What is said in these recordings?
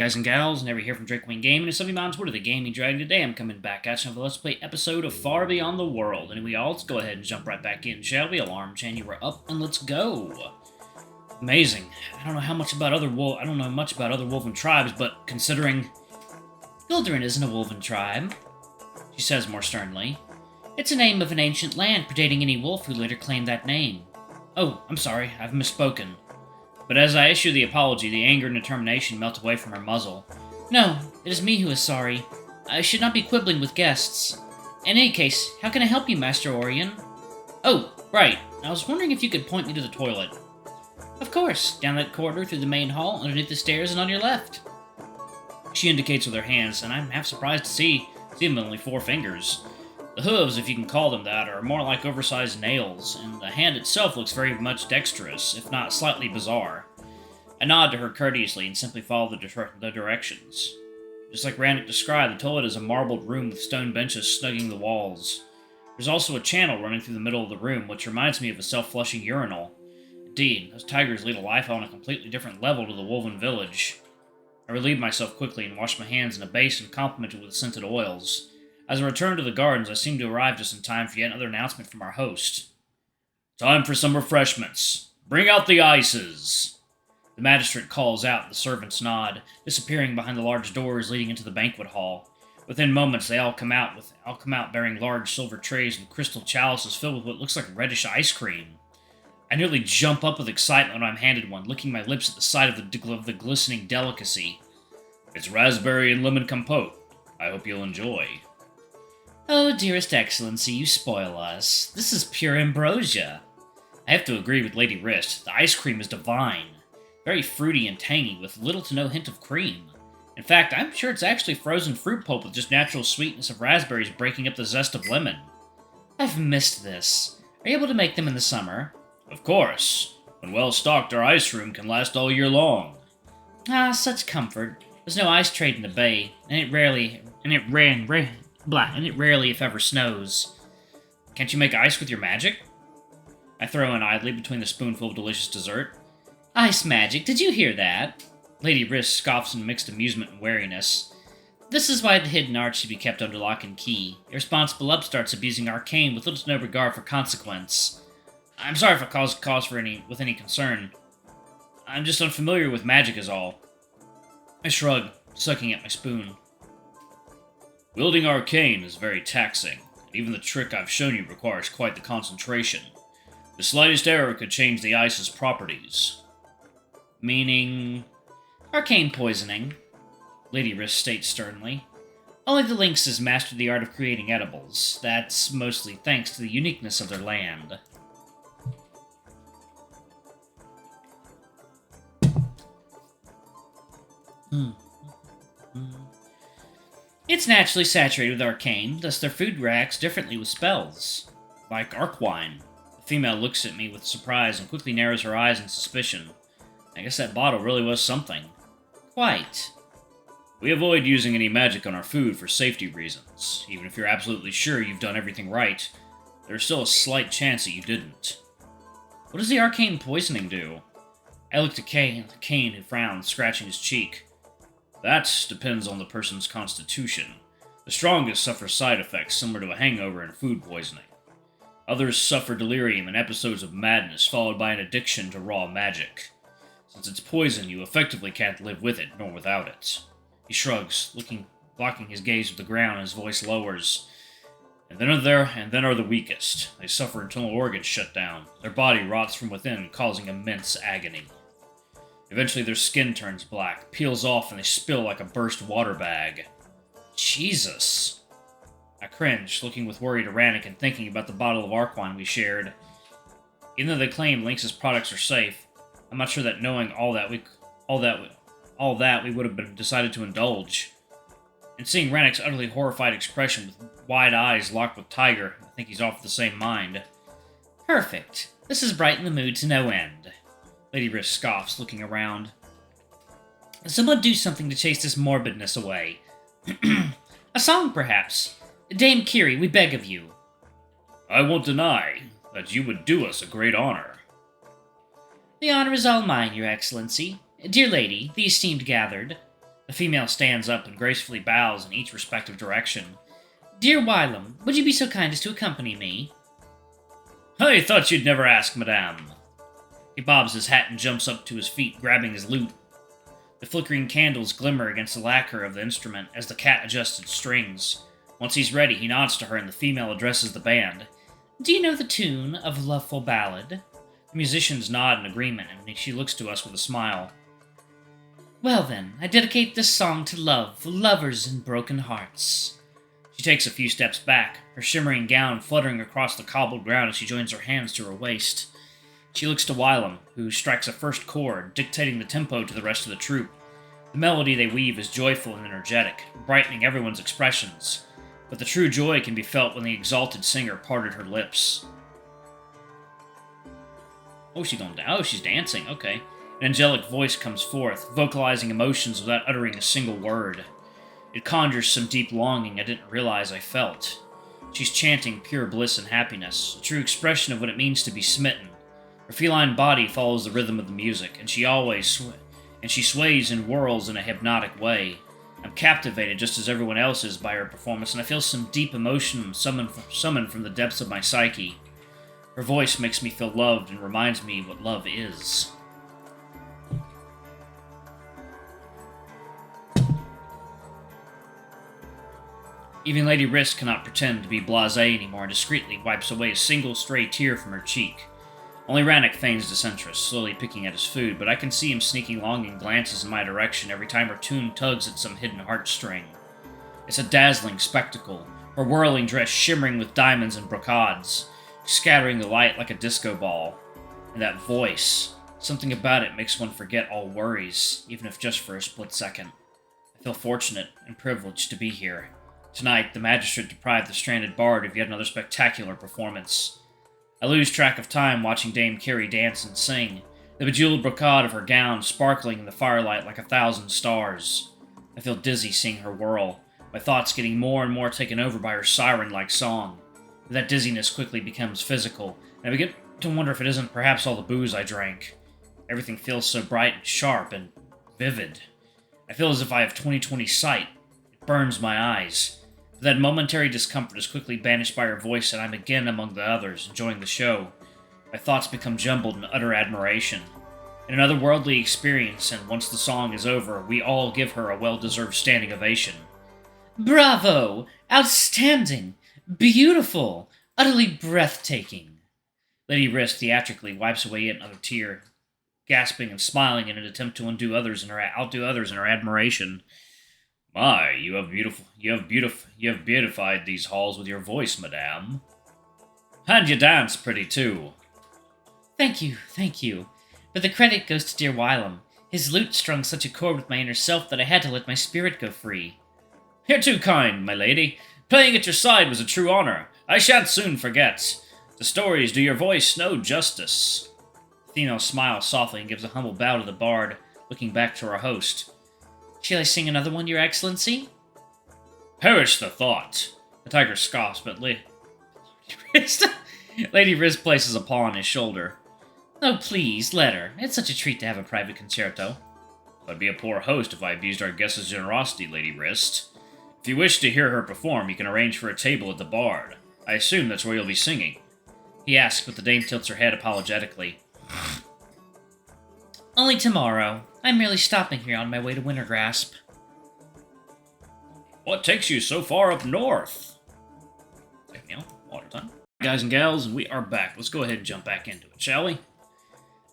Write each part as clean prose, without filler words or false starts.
Guys and gals, Never here from Drake Wing Gaming, and some of Twitter, the Gaming Dragon. Today I'm coming back at you with a Let's Play episode of Far Beyond the World. And let's go ahead and jump right back in, shall we? Alarm chain, you were up, and let's go. Amazing. I don't know much about other Wolven tribes, but considering Gilderin isn't a Wolven tribe, she says more sternly. It's a name of an ancient land predating any wolf who later claimed that name. Oh, I'm sorry, I've misspoken. But as I issue the apology, the anger and determination melt away from her muzzle. No, it is me who is sorry. I should not be quibbling with guests. In any case, how can I help you, Master Orion? Oh, right. I was wondering if you could point me to the toilet. Of course, down that corridor through the main hall, underneath the stairs, and on your left. She indicates with her hands, and I'm half surprised to see them with only 4 fingers. The hooves, if you can call them that, are more like oversized nails, and the hand itself looks very much dexterous, if not slightly bizarre. I nod to her courteously and simply follow the directions. Just like Rannick described, the toilet is a marbled room with stone benches snugging the walls. There's also a channel running through the middle of the room, which reminds me of a self-flushing urinal. Indeed, those tigers lead a life on a completely different level to the Wolven village. I relieve myself quickly and wash my hands in a basin complemented with scented oils. As I return to the gardens, I seem to arrive just in time for yet another announcement from our host. Time for some refreshments. Bring out the ices. The magistrate calls out, the servants nod, disappearing behind the large doors leading into the banquet hall. Within moments, they all come out bearing large silver trays and crystal chalices filled with what looks like reddish ice cream. I nearly jump up with excitement when I'm handed one, licking my lips at the sight of the glistening delicacy. It's raspberry and lemon compote. I hope you'll enjoy. Oh, dearest Excellency, you spoil us. This is pure ambrosia. I have to agree with Lady Wrist. The ice cream is divine. Very fruity and tangy, with little to no hint of cream. In fact, I'm sure it's actually frozen fruit pulp with just natural sweetness of raspberries breaking up the zest of lemon. I've missed this. Are you able to make them in the summer? Of course. When well stocked, our ice room can last all year long. Ah, such comfort. There's no ice trade in the bay, and it rarely, if ever, snows. Can't you make ice with your magic? I throw in idly between the spoonful of delicious dessert. Ice magic, did you hear that? Lady Wrist scoffs in mixed amusement and wariness. This is why the hidden art should be kept under lock and key. Irresponsible upstarts abusing arcane with little to no regard for consequence. I'm sorry if I caused cause for any concern. I'm just unfamiliar with magic is all. I shrug, sucking at my spoon. Wielding arcane is very taxing, and even the trick I've shown you requires quite the concentration. The slightest error could change the ice's properties. Meaning? Arcane poisoning, Lady Wrist states sternly. Only the Lynx has mastered the art of creating edibles. That's mostly thanks to the uniqueness of their land. It's naturally saturated with arcane, thus their food reacts differently with spells. Like Arkwine. The female looks at me with surprise and quickly narrows her eyes in suspicion. I guess that bottle really was something. Quite. We avoid using any magic on our food for safety reasons. Even if you're absolutely sure you've done everything right, there's still a slight chance that you didn't. What does the arcane poisoning do? I looked at Kane, who frowned, scratching his cheek. That depends on the person's constitution. The strongest suffer side effects similar to a hangover and food poisoning. Others suffer delirium and episodes of madness followed by an addiction to raw magic. Since it's poison, you effectively can't live with it, nor without it. He shrugs, blocking his gaze with the ground, and his voice lowers. And then are the weakest. They suffer internal organs shut down. Their body rots from within, causing immense agony. Eventually their skin turns black, peels off, and they spill like a burst water bag. Jesus. I cringed, looking with worry to Rannick and thinking about the bottle of Arkwine we shared. Even though they claim Lynx's products are safe, I'm not sure that knowing all that we would have been decided to indulge. And seeing Rannick's utterly horrified expression with wide eyes locked with Tiger, I think he's off the same mind. Perfect. This has brightened the mood to no end. Lady Wrist scoffs, looking around. Someone do something to chase this morbidness away. A song, perhaps. Dame Kiri, we beg of you. I won't deny that you would do us a great honor. The honor is all mine, Your Excellency. Dear lady, the esteemed gathered. The female stands up and gracefully bows in each respective direction. Dear Wylam, would you be so kind as to accompany me? I thought you'd never ask, madame. He bobs his hat and jumps up to his feet, grabbing his lute. The flickering candles glimmer against the lacquer of the instrument as the cat adjusts its strings. Once he's ready, he nods to her and the female addresses the band. Do you know the tune of a loveful ballad? The musicians nod in agreement, and she looks to us with a smile. Well then, I dedicate this song to love, for lovers and broken hearts. She takes a few steps back, her shimmering gown fluttering across the cobbled ground as she joins her hands to her waist. She looks to Wylam, who strikes a first chord, dictating the tempo to the rest of the troupe. The melody they weave is joyful and energetic, brightening everyone's expressions, but the true joy can be felt when the exalted singer parted her lips. Oh, she's dancing, okay. An angelic voice comes forth, vocalizing emotions without uttering a single word. It conjures some deep longing I didn't realize I felt. She's chanting pure bliss and happiness, a true expression of what it means to be smitten. Her feline body follows the rhythm of the music, and she sways and whirls in a hypnotic way. I'm captivated just as everyone else is by her performance, and I feel some deep emotion summoned from the depths of my psyche. Her voice makes me feel loved and reminds me what love is. Even Lady Risk cannot pretend to be blasé anymore and discreetly wipes away a single stray tear from her cheek. Only Rannoch feigns disinterest, slowly picking at his food, but I can see him sneaking longing glances in my direction every time her tune tugs at some hidden heartstring. It's a dazzling spectacle, her whirling dress shimmering with diamonds and brocades, scattering the light like a disco ball. And that voice, something about it makes one forget all worries, even if just for a split second. I feel fortunate and privileged to be here. Tonight, the magistrate deprived the stranded bard of yet another spectacular performance. I lose track of time watching Dame Kiri dance and sing, the bejeweled brocade of her gown sparkling in the firelight like 1,000 stars. I feel dizzy seeing her whirl, my thoughts getting more and more taken over by her siren-like song. That dizziness quickly becomes physical, and I begin to wonder if it isn't perhaps all the booze I drank. Everything feels so bright and sharp and vivid. I feel as if I have 20/20 sight. It burns my eyes. That momentary discomfort is quickly banished by her voice, and I'm again among the others, enjoying the show. My thoughts become jumbled in utter admiration. In an otherworldly experience, and once the song is over, we all give her a well-deserved standing ovation. Bravo! Outstanding! Beautiful! Utterly breathtaking! Lady Risk theatrically wipes away yet another tear, gasping and smiling in an attempt to outdo others in her admiration. My, you have beautified these halls with your voice, madame. And you dance pretty, too. Thank you. But the credit goes to dear Wylam. His lute strung such a chord with my inner self that I had to let my spirit go free. You're too kind, my lady. Playing at your side was a true honor. I shan't soon forget. The stories do your voice no justice. The female smiles softly and gives a humble bow to the bard, looking back to our host. Shall I sing another one, Your Excellency? Perish the thought. The tiger scoffs, but Lady Riz places a paw on his shoulder. Oh, please, let her. It's such a treat to have a private concerto. I'd be a poor host if I abused our guest's generosity, Lady Wrist. If you wish to hear her perform, you can arrange for a table at the Bard. I assume that's where you'll be singing. He asks, but the dame tilts her head apologetically. Only tomorrow. I'm merely stopping here on my way to Wintergrasp. What takes you so far up north? Water time. Guys and gals, we are back. Let's go ahead and jump back into it, shall we?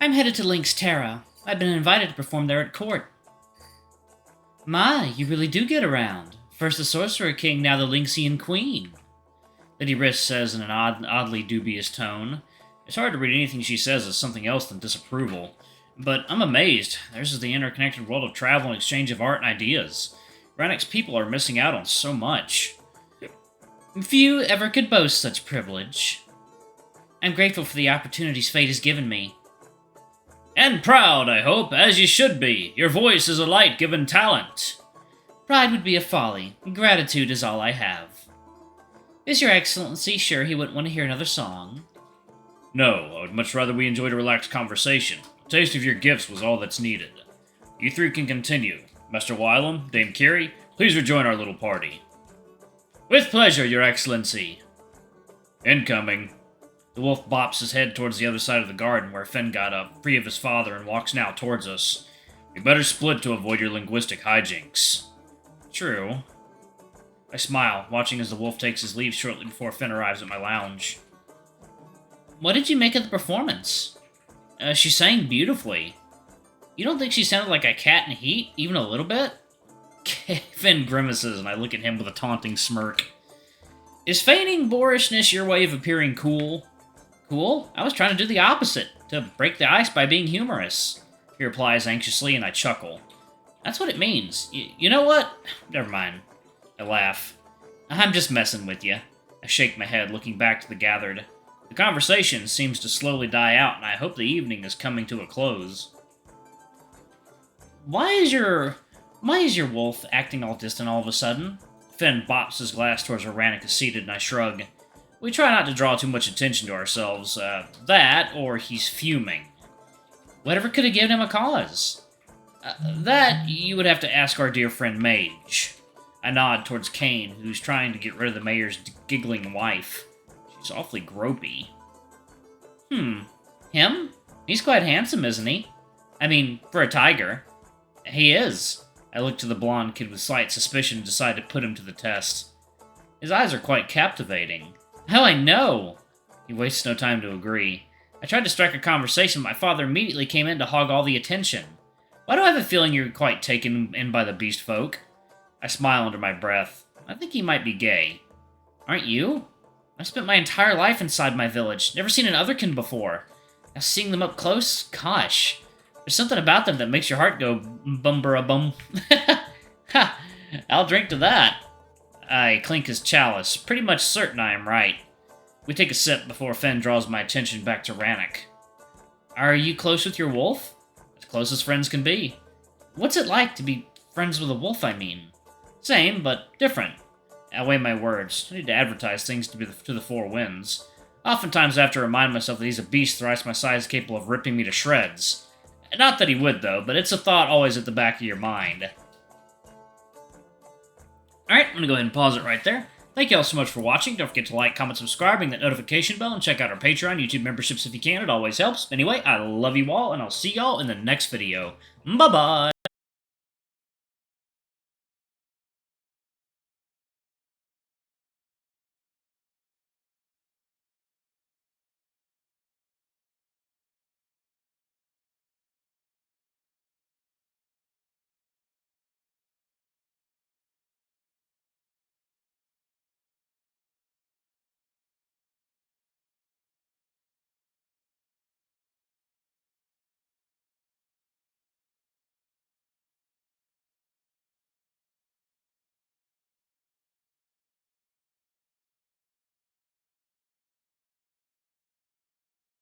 I'm headed to Link's Terra. I've been invited to perform there at court. My, you really do get around. First the Sorcerer King, now the Lynxian Queen. Lady Riss says in an oddly dubious tone. It's hard to read anything she says as something else than disapproval. But I'm amazed. Theirs is the interconnected world of travel and exchange of art and ideas. Rannoch's people are missing out on so much. Few ever could boast such privilege. I'm grateful for the opportunities fate has given me. And proud, I hope, as you should be. Your voice is a light-given talent. Pride would be a folly. Gratitude is all I have. Is Your Excellency sure he wouldn't want to hear another song? No, I would much rather we enjoyed a relaxed conversation. A taste of your gifts was all that's needed. You three can continue. Master Wylam, Dame Kiri, please rejoin our little party. With pleasure, Your Excellency. Incoming. The wolf bops his head towards the other side of the garden where Finn got up, free of his father, and walks now towards us. We better split to avoid your linguistic hijinks. True. I smile, watching as the wolf takes his leave shortly before Finn arrives at my lounge. What did you make of the performance? She sang beautifully. You don't think she sounded like a cat in heat, even a little bit? Finn grimaces, and I look at him with a taunting smirk. Is feigning boorishness your way of appearing cool? Cool? I was trying to do the opposite, to break the ice by being humorous. He replies anxiously, and I chuckle. That's what it means. You know what? Never mind. I laugh. I'm just messing with you. I shake my head, looking back to the gathered. The conversation seems to slowly die out, and I hope the evening is coming to a close. Why is your wolf acting all distant all of a sudden? Finn bops his glass towards where Rannick is seated, and I shrug. We try not to draw too much attention to ourselves. That, or he's fuming. Whatever could have given him a cause? That you would have to ask our dear friend Mage. I nod towards Kane, who's trying to get rid of the mayor's giggling wife. She's awfully gropey. Him? He's quite handsome, isn't he? I mean, for a tiger. He is. I look to the blonde kid with slight suspicion and decide to put him to the test. His eyes are quite captivating. How I know? He wastes no time to agree. I tried to strike a conversation, but my father immediately came in to hog all the attention. Why do I have a feeling you're quite taken in by the beast folk? I smile under my breath. I think he might be gay. Aren't you? I've spent my entire life inside my village. Never seen an otherkin before. Now seeing them up close? Gosh. There's something about them that makes your heart go bum-bur-a-bum. Ha! I'll drink to that. I clink his chalice, pretty much certain I am right. We take a sip before Finn draws my attention back to Rannick. Are you close with your wolf? As close as friends can be. What's it like to be friends with a wolf, I mean? Same, but different. I weigh my words. I need to advertise things to the four winds. Oftentimes I have to remind myself that he's a beast thrice my size capable of ripping me to shreds. Not that he would, though, but it's a thought always at the back of your mind. Alright, I'm going to go ahead and pause it right there. Thank you all so much for watching. Don't forget to like, comment, subscribe, ring that notification bell, and check out our Patreon, YouTube memberships if you can. It always helps. Anyway, I love you all, and I'll see y'all in the next video. Bye-bye!